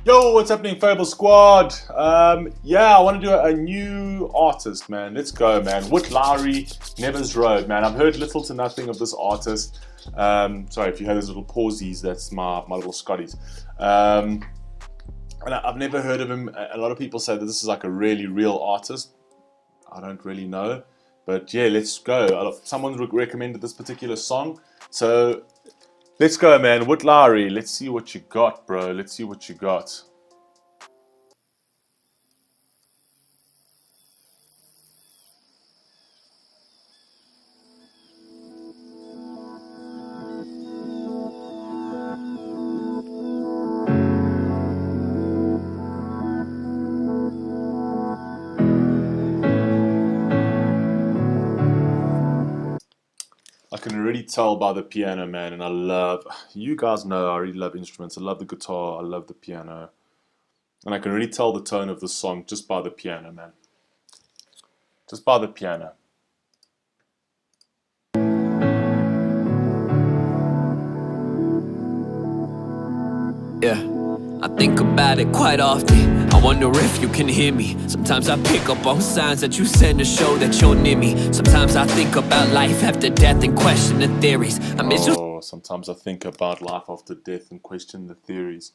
Yo, what's happening, FableSquad? Yeah, I want to do a new artist, man. Let's go, man. Witt Lowry, Never's Road, man. I've heard little to nothing of this artist. Sorry if you heard those little pausies, that's my little Scotties. And I've never heard of him. A lot of people say that this is like a really real artist. I don't really know. But yeah, let's go. Someone recommended this particular song. So let's go, man. Witt Lowry, let's see what you got, bro. Let's see what you got. I can already tell by the piano, man, and you guys know I really love instruments. I love the guitar, I love the piano. And I can really tell the tone of the song just by the piano, man. Just by the piano. Yeah, I think about it quite often. I wonder if you can hear me. Sometimes I pick up on signs that you send to show that you're near me. Sometimes I think about life after death and question the theories. Sometimes I think about life after death and question the theories.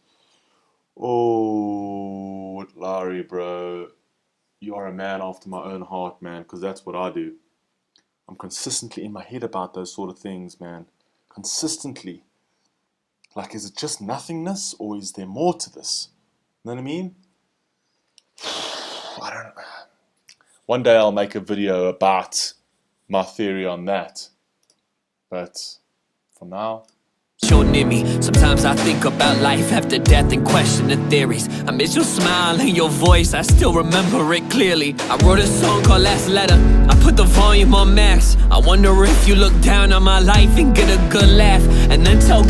Oh, Witt Lowry, bro. You are a man after my own heart, man, because that's what I do. I'm consistently in my head about those sort of things, man. Consistently. Like, is it just nothingness, or is there more to this? You know what I mean? I don't know. One day I'll make a video about my theory on that. But for now, you're near me. Sometimes I think about life after death and question the theories. I miss your smile and your voice, I still remember it clearly. I wrote a song called Last Letter, I put the volume on max. I wonder if you look down on my life and get a good laugh, and then tell...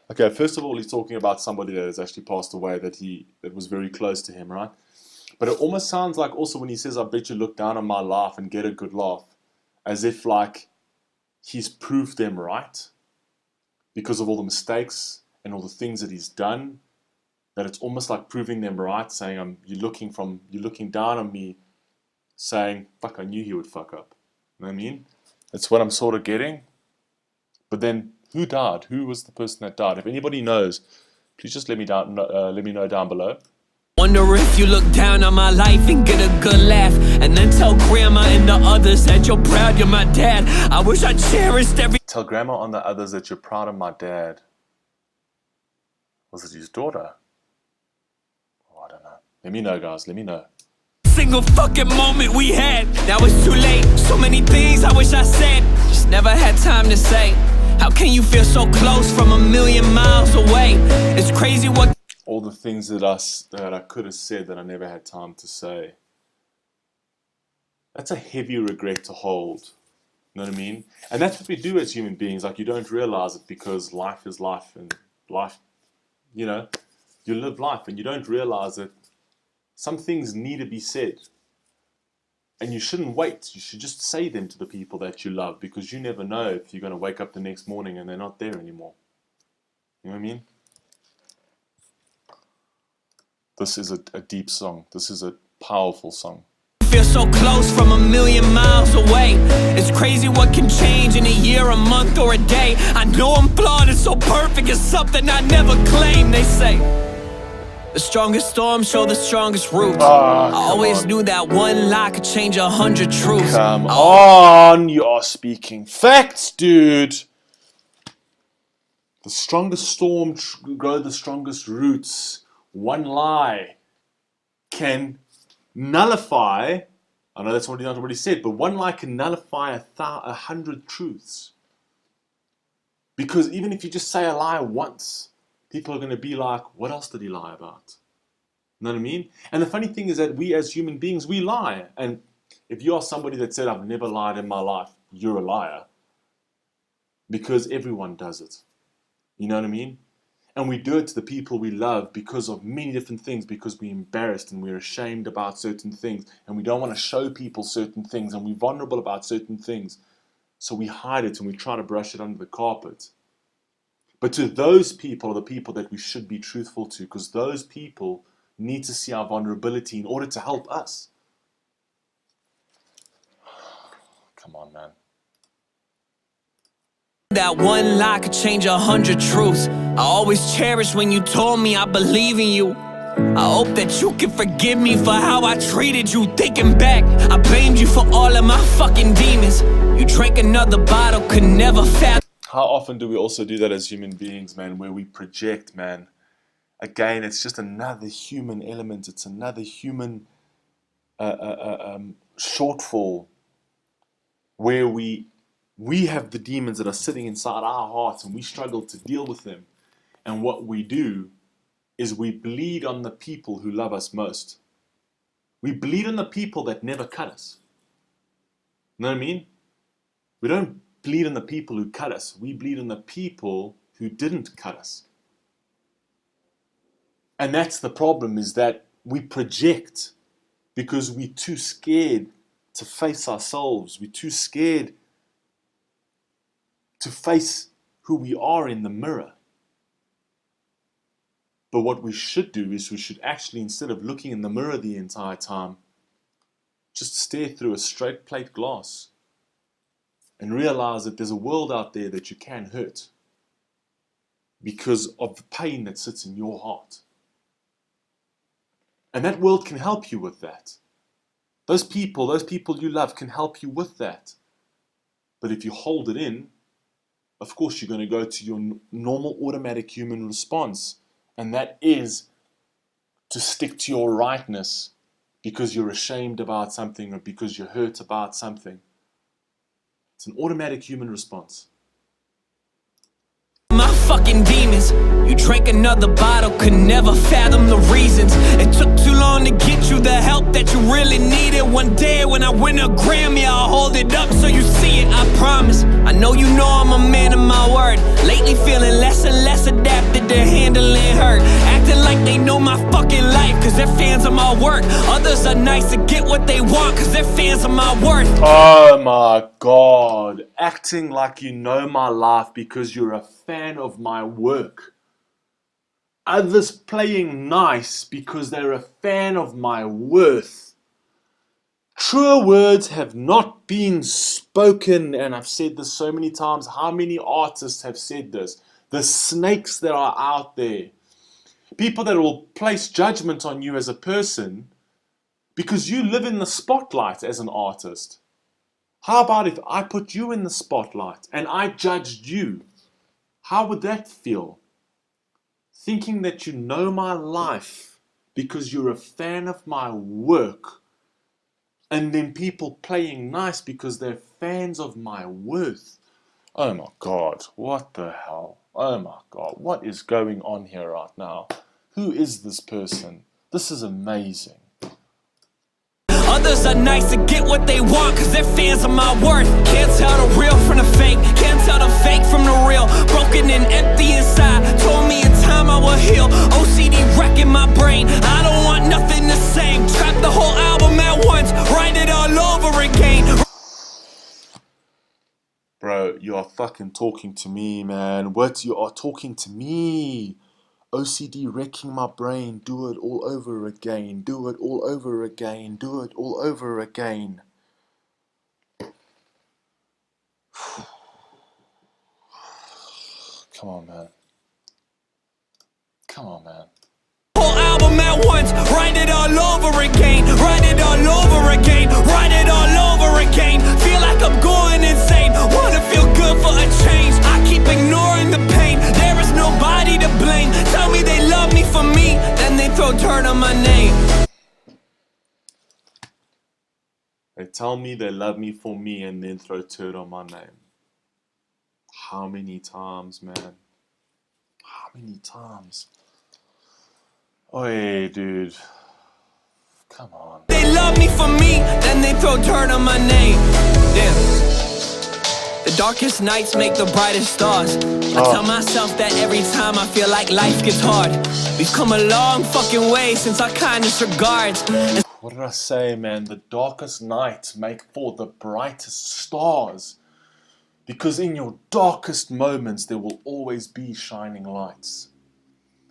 Okay, first of all, he's talking about somebody that has actually passed away that was very close to him, right? But it almost sounds like also when he says, I bet you look down on my life and get a good laugh, as if like he's proved them right because of all the mistakes and all the things that he's done, that it's almost like proving them right, saying, you're looking down on me, saying, fuck, I knew he would fuck up. You know what I mean? That's what I'm sort of getting. But then, who died? Who was the person that died? If anybody knows, please just let me know down below. Wonder if you look down on my life and get a good laugh, and then tell grandma and the others that you're proud you're my dad. I wish I cherished every... Tell grandma and the others that you're proud of my dad. Was it his daughter? Oh, I don't know. Let me know, guys. Let me know. Single fucking moment we had. Now it's too late. So many things I wish I said, just never had time to say. How can you feel so close from a million miles away? It's crazy what... All the things that I could have said that I never had time to say. That's a heavy regret to hold. You know what I mean? And that's what we do as human beings. Like, you don't realize it because life is life, and life, you know, you live life and you don't realize that some things need to be said. And you shouldn't wait. You should just say them to the people that you love, because you never know if you're going to wake up the next morning and they're not there anymore. You know what I mean? This is a deep song. This is a powerful song. Feel so close from a million miles away. It's crazy what can change in a year, a month, or a day. I know I'm flawed and so perfect is something I never claimed. They say the strongest storms show the strongest roots. I always knew that one lie could change 100 truths. Come on, you are speaking facts, dude. The strongest storm grow the strongest roots. One lie can nullify, I know that's what he already said, but one lie can nullify 100 truths. Because even if you just say a lie once, people are going to be like, what else did he lie about? You know what I mean? And the funny thing is that we as human beings, we lie. And if you are somebody that said, I've never lied in my life, you're a liar. Because everyone does it. You know what I mean? And we do it to the people we love because of many different things, because we're embarrassed and we're ashamed about certain things, and we don't want to show people certain things, and we're vulnerable about certain things. So we hide it and we try to brush it under the carpet. But to those people are the people that we should be truthful to, because those people need to see our vulnerability in order to help us. Come on, man. That one lie could change 100 truths. I always cherish when you told me I believe in you. I hope that you can forgive me for how I treated you. Thinking back, I blamed you for all of my fucking demons. You drank another bottle, could never fathom. How often do we also do that as human beings, man, where we project, man? Again, it's just another human element. It's another human shortfall where we have the demons that are sitting inside our hearts and we struggle to deal with them. And what we do is we bleed on the people who love us most. We bleed on the people that never cut us. You know what I mean? We don't bleed on the people who cut us. We bleed on the people who didn't cut us. And that's the problem, is that we project because we're too scared to face ourselves. We're too scared to face who we are in the mirror. But what we should do is we should actually, instead of looking in the mirror the entire time, just stare through a straight plate glass and realize that there's a world out there that you can hurt because of the pain that sits in your heart. And that world can help you with that. Those people you love can help you with that. But if you hold it in, of course you're going to go to your normal automatic human response. And that is to stick to your rightness because you're ashamed about something or because you're hurt about something. It's an automatic human response. My fucking demons. You drank another bottle, could never fathom the reasons. It took too long to get you the help that you really needed. One day when I win a Grammy, I'll hold it up so you see it, I promise. I know you know I'm a man of my word. Lately feeling less and less adapted to handling hurt. Acting like they know my fucking life cause they're fans of my work. Others are nice to get what they want cause they're fans of my worth. Oh my God. Acting like you know my life because you're a fan of my work. Others playing nice because they're a fan of my worth. Truer words have not been spoken, and I've said this so many times. How many artists have said this? The snakes that are out there. People that will place judgment on you as a person because you live in the spotlight as an artist. How about if I put you in the spotlight and I judged you? How would that feel? Thinking that you know my life because you're a fan of my work, and then people playing nice because they're fans of my worth. Oh my God, what the hell? Oh my God, what is going on here right now? Who is this person? This is amazing. Others are nice to get what they want cause they're fans of my worth. Can't tell the real from the fake, can't tell the fake from the real. Broken and empty inside, told me in time I will heal. OCD wrecking my brain, I don't want nothing the same. Trap the whole album at once, write it all over again. Bro, you are fucking talking to me, man. What? You are talking to me. OCD wrecking my brain, do it all over again, do it all over again, do it all over again. Come on, man. Come on, man. Whole album at once, write it all over again, write it all over again, write it all over again. Feel like I'm going insane, wanna feel good for a change. I keep ignoring the pain, there is nobody to blame. Tell me they love me for me, then they throw dirt on my name. They tell me they love me for me and then throw dirt on my name. How many times, man? How many times? Oi, dude. Come on. They love me for me, then they throw dirt on my name. Damn. The darkest nights make the brightest stars. I tell myself that every time I feel like life gets hard. We've come a long fucking way since our kindness regards. What did I say, man? The darkest nights make for the brightest stars. Because in your darkest moments, there will always be shining lights.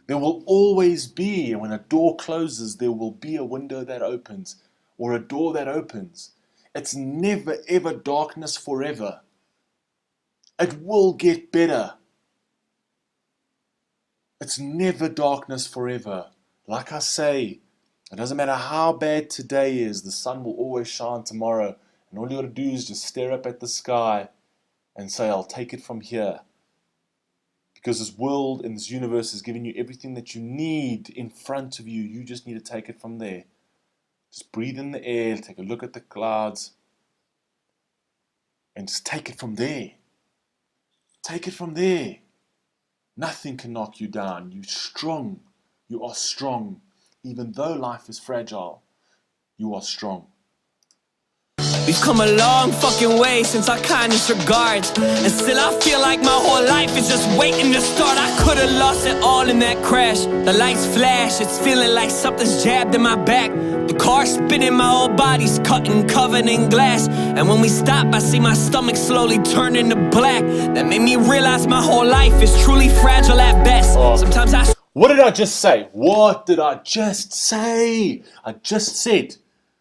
There will always be, and when a door closes, there will be a window that opens, or a door that opens. It's never ever darkness forever. It will get better. It's never darkness forever. Like I say, it doesn't matter how bad today is, the sun will always shine tomorrow. And all you got to do is just stare up at the sky and say, I'll take it from here. Because this world and this universe is giving you everything that you need in front of you. You just need to take it from there. Just breathe in the air, take a look at the clouds, and just take it from there. Take it from there. Nothing can knock you down. You're strong. You are strong. Even though life is fragile, you are strong. We've come a long fucking way since our kindness regards, and still I feel like my whole life is just waiting to start. I could've lost it all in that crash. The lights flash, it's feeling like something's jabbed in my back. The car spinning, my whole body's cutting, covered in glass. And when we stop, I see my stomach slowly turning to black. That made me realize my whole life is truly fragile at best. Sometimes I... What did I just say? What did I just say? I just said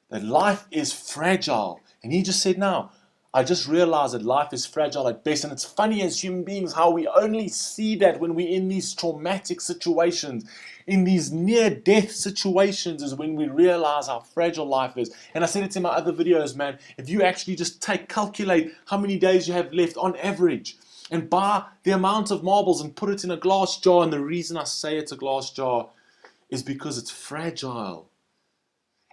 that life is fragile. And he just said now, I just realized that life is fragile at best. And it's funny as human beings how we only see that when we're in these traumatic situations, in these near-death situations is when we realize how fragile life is. And I said it in my other videos, man. If you actually just calculate how many days you have left on average and buy the amount of marbles and put it in a glass jar. And the reason I say it's a glass jar is because it's fragile.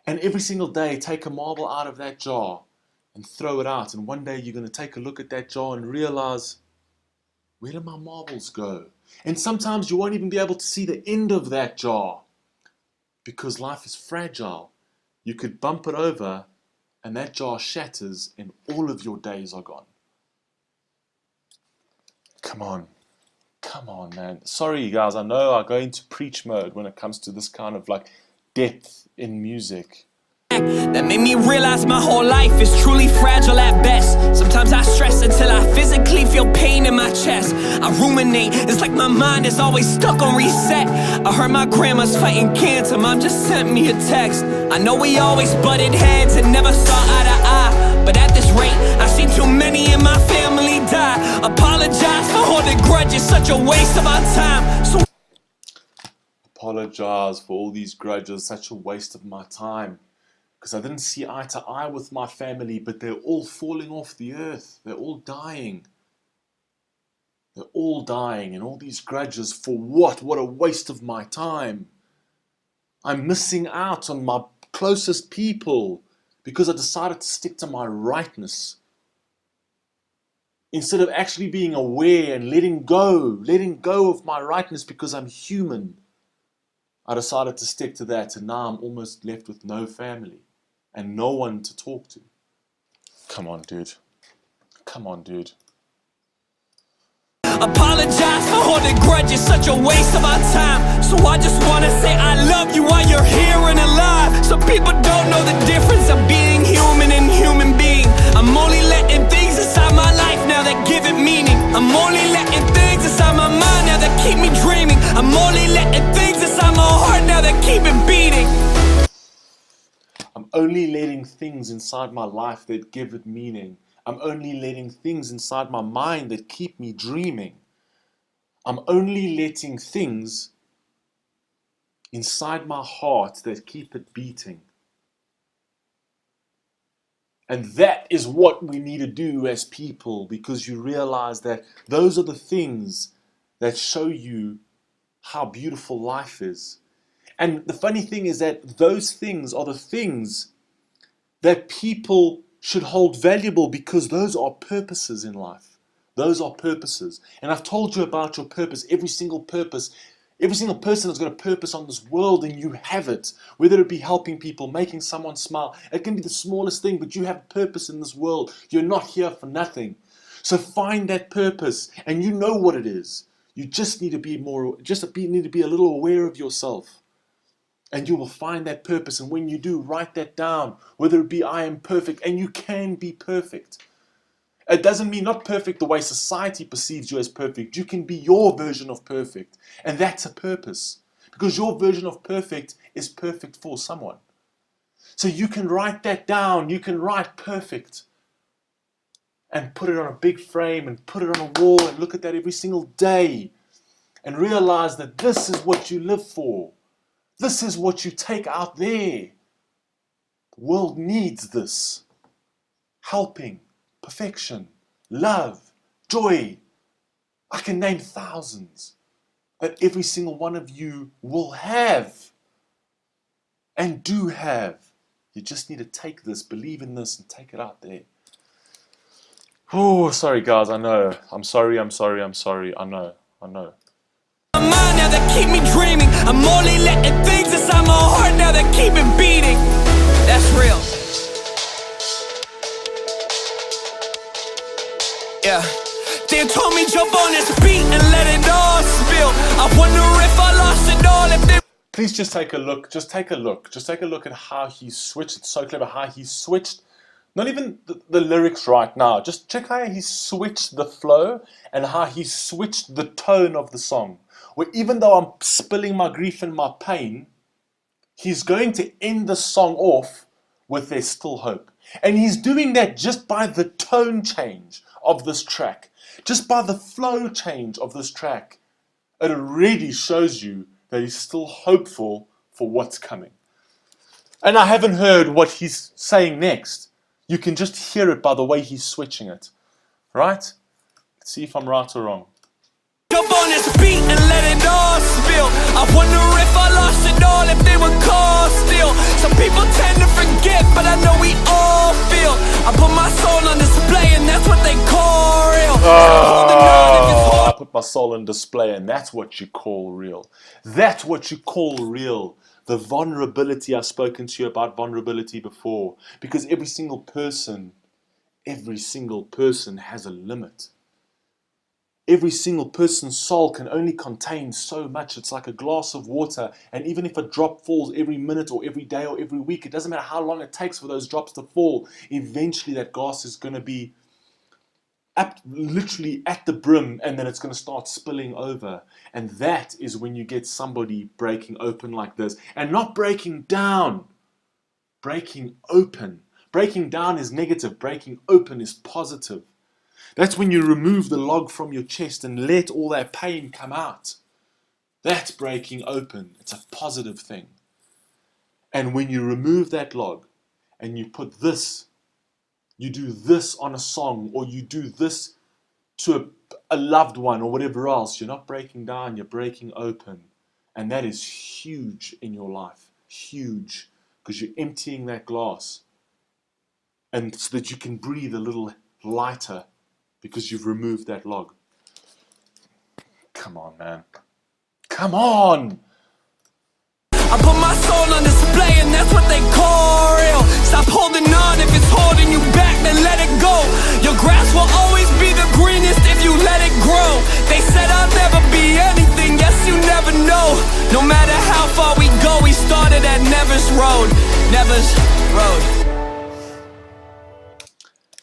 And every single day, take a marble out of that jar and throw it out. And one day you're going to take a look at that jar and realize, where did my marbles go? And sometimes you won't even be able to see the end of that jar because life is fragile. You could bump it over and that jar shatters and all of your days are gone. Come on, man. Sorry, guys. I know I go into preach mode when it comes to this kind of like depth in music. That made me realize my whole life is truly fragile at best. Sometimes I stress until I physically feel pain in my chest. I ruminate, it's like my mind is always stuck on reset. I heard my grandma's fighting cancer, mom just sent me a text. I know we always butted heads and never saw eye to eye, but at this rate, I've seen too many in my family die. Apologize for holding grudges, such a waste of our time. So apologize for all these grudges, such a waste of my time. Because I didn't see eye to eye with my family, but they're all falling off the earth. They're all dying. They're all dying, and all these grudges for what? What a waste of my time. I'm missing out on my closest people because I decided to stick to my rightness. Instead of actually being aware and letting go of my rightness because I'm human. I decided to stick to that, and now I'm almost left with no family and no one to talk to. Come on, dude. Come on, dude. apologize for holding grudges, such a waste of our time. So I just wanna say I love you while you're here and alive. Some people don't know the difference of being human and human being. I'm only letting things inside my life now that give it meaning. I'm only letting things inside my mind now that keep me dreaming. I'm only letting things inside my heart now that keep it beating. I'm only letting things inside my life that give it meaning. I'm only letting things inside my mind that keep me dreaming. I'm only letting things inside my heart that keep it beating. And that is what we need to do as people, because you realize that those are the things that show you how beautiful life is. And the funny thing is that those things are the things that people should hold valuable, because those are purposes in life. Those are purposes. And I've told you about your purpose. Every single person has got a purpose on this world, and you have it. Whether it be helping people, making someone smile. It can be the smallest thing, but you have a purpose in this world. You're not here for nothing. So find that purpose, and you know what it is. You just need to be a little aware of yourself. And you will find that purpose. And when you do, write that down. Whether it be I am perfect, and you can be perfect. It doesn't mean not perfect the way society perceives you as perfect. You can be your version of perfect. And that's a purpose. Because your version of perfect is perfect for someone. So you can write that down. You can write perfect. And put it on a big frame and put it on a wall and look at that every single day. And realize that this is what you live for. This is what you take out there. The world needs this. Helping. Perfection, love, joy. I can name thousands that every single one of you will have and do have. You just need to take this, believe in this, and take it out there. Oh, sorry guys, I know. I'm sorry, I know. My mind now that keep me dreaming. I'm only letting things inside my heart now that keep it beating. That's real. Yeah, they told me jump on this beat and let it all spill. I wonder if I lost it all if they... Please just take a look. Just take a look at how he switched. It's so clever how he switched. Not even the lyrics right now. Just check how he switched the flow and how he switched the tone of the song. Where even though I'm spilling my grief and my pain, he's going to end the song off with there's still hope. And he's doing that just by the tone change of this track. Just by the flow change of this track. It already shows you that he's still hopeful for what's coming. And I haven't heard what he's saying next. You can just hear it by the way he's switching it. Right? Let's see if I'm right or wrong. Jump on this beat and let it all spill. I wonder if I lost it all if they were called still. Some people tend to forget, but I know we all feel. I put my soul on display and that's what they call real. I put my soul on display and that's what you call real. That's what you call real. The vulnerability, I've spoken to you about vulnerability before. Because every single person has a limit. Every single person's soul can only contain so much. It's like a glass of water. And even if a drop falls every minute or every day or every week, it doesn't matter how long it takes for those drops to fall. Eventually that glass is going to be literally at the brim and then it's going to start spilling over. And that is when you get somebody breaking open like this. And not breaking down. Breaking open. Breaking down is negative. Breaking open is positive. That's when you remove the log from your chest and let all that pain come out. That's breaking open. It's a positive thing. And when you remove that log and you put this, you do this on a song or you do this to a loved one or whatever else, you're not breaking down, you're breaking open. And that is huge in your life. Huge. Because you're emptying that glass. And so that you can breathe a little lighter. Because you've removed that log. Come on, man. Come on! I put my soul on display and that's what they call real. Stop holding on if it's holding you back, then let it go. Your grass will always be the greenest if you let it grow. They said I'll never be anything, yes you never know. No matter how far we go, we started at Never's Road. Never's Road.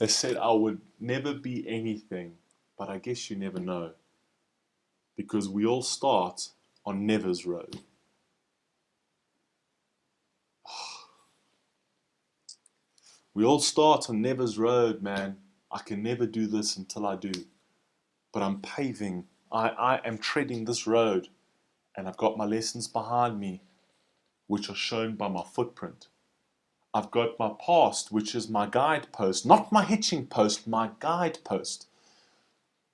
They said I would never be anything, but I guess you never know. Because we all start on Never's Road. We all start on Never's Road, man. I can never do this until I do. But I'm paving. I am treading this road. And I've got my lessons behind me, which are shown by my footprint. I've got my past, which is my guidepost. Not my hitching post, my guidepost.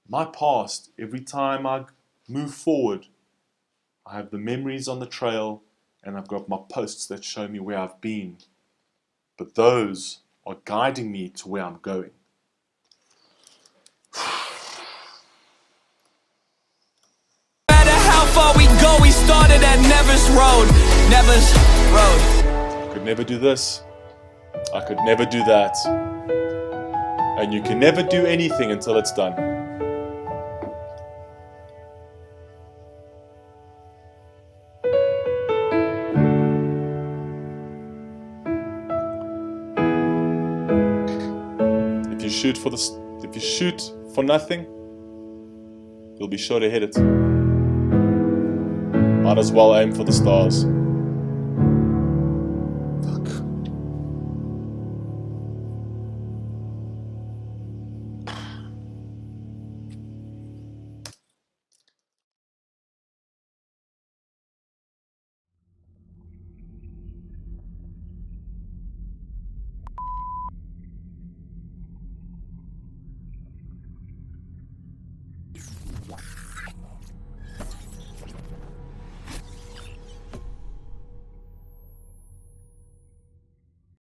My past, every time I move forward, I have the memories on the trail, and I've got my posts that show me where I've been. But those are guiding me to where I'm going. No matter how far we go, we started at Never's Road. Never's Road. I could never do this. I could never do that. And you can never do anything until it's done. If you shoot for the If you shoot for nothing, you'll be sure to hit it. Might as well aim for the stars.